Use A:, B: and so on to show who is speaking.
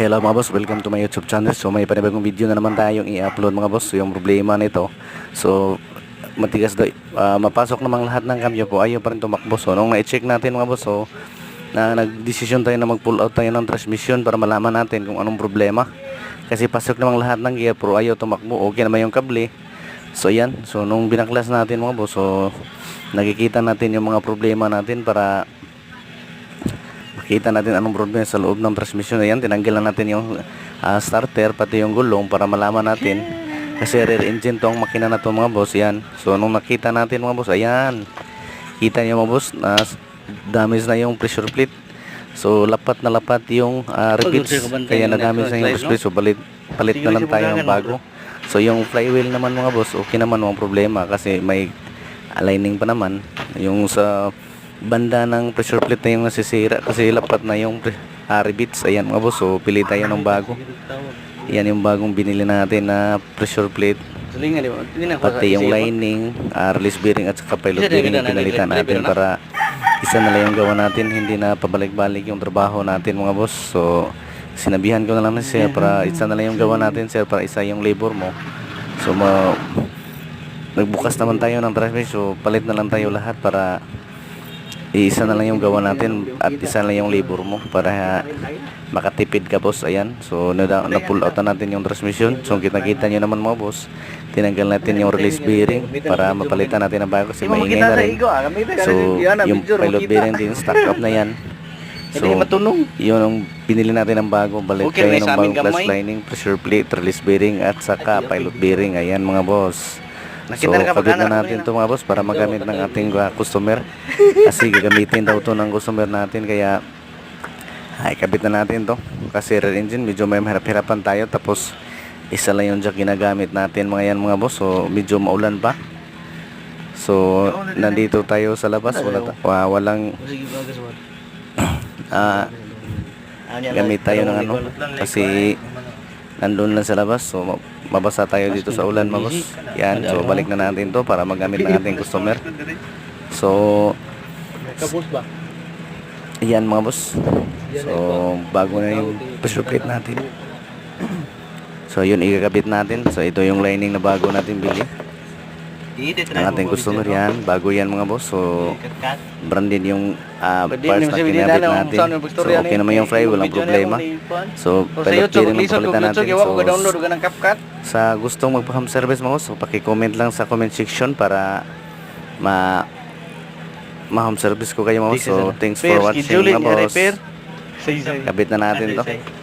A: Hello mga boss, welcome to my YouTube channel. So may panibagong video na naman tayong i-upload mga boss. Yung problema nito, so matigas daw, mapasok namang lahat ng cambio po, ayaw pa rin tumakbo. So nung na-check natin mga boss, so nagdesisyon tayo na mag-pull out tayo ng transmission para malaman natin kung anong problema. Kasi pasok namang lahat ng gear pero ayaw tumakbo, okay naman yung kable. So yan, so nung binaklas natin mga boss, so nakikita natin yung mga problema natin para makita natin anong problema sa loob ng transmission. Ayan, tinanggal na natin yung starter pati yung gulong para malaman natin kasi rear engine tong makina na to mga boss. Yan, so nung nakita natin mga boss, ayan, kita nyo mga boss na damage na yung pressure plate. So lapat na lapat yung rivets, kaya na damage na yung pressure plate. So palit na lang tayo ng bago. So yung flywheel naman mga boss, okay naman, walang problema kasi may aligning pa naman. Yung sa banda ng pressure plate na yung nasisira kasi lapat na yung rivets. Ayan mga boss, so pili tayo ng bago. Yan yung bagong binili natin na pressure plate, pati yung lining, release bearing at saka pilot bearing yung pinalitan natin para isa na lang yung gawa natin, hindi na pabalik-balik yung trabaho natin mga boss. So sinabihan ko na lang na sir para isa na lang yung gawa natin sir, para isa yung labor mo. So nagbukas naman tayo ng transmission, so palit na lang tayo lahat para isa na lang yung gawa natin at isa na lang yung labor mo para makatipid ka boss. Ayan, so na-pull out na natin yung transmission. So kita nyo naman mga boss, tinanggal natin yung release bearing para mapalitan natin ang bago kasi maingay na rin. So yung pilot bearing din stock up na yan. So yun ang binili natin ng bago, balik tayo ng bagong clutch lining, pressure plate, release bearing at saka pilot bearing. Ayan mga boss, so kabit na natin ito mga boss para magamit ng ating customer kasi gagamitin daw ito ng customer natin, kaya ay kabit na natin to kasi rear engine medyo may mahirap-hirapan tayo, tapos isa lang yung jack ginagamit natin mga yan mga boss. So medyo maulan pa, so nandito tayo sa labas, walang gamit tayo ng ano kasi nandun lang sa labas, so mabasa tayo dito sa ulan mga boss. Yan, so balik na natin to para magamit ng ating customer. So yan mga boss, so bago na yung pressure plate natin. So yun ikakabit natin. So ito yung lining na bago natin bili ng ating customer. Yan, bago yan mga boss. So branded yung parts na kinabit natin. So okay naman yung fly, walang problema. So pilot bearing lang palitan natin. So sa gustong magpa-home service mga boss, so paki-comment lang sa comment section para ma-home service ko kayo mga boss. So thanks for watching mga boss. Kabit na natin to.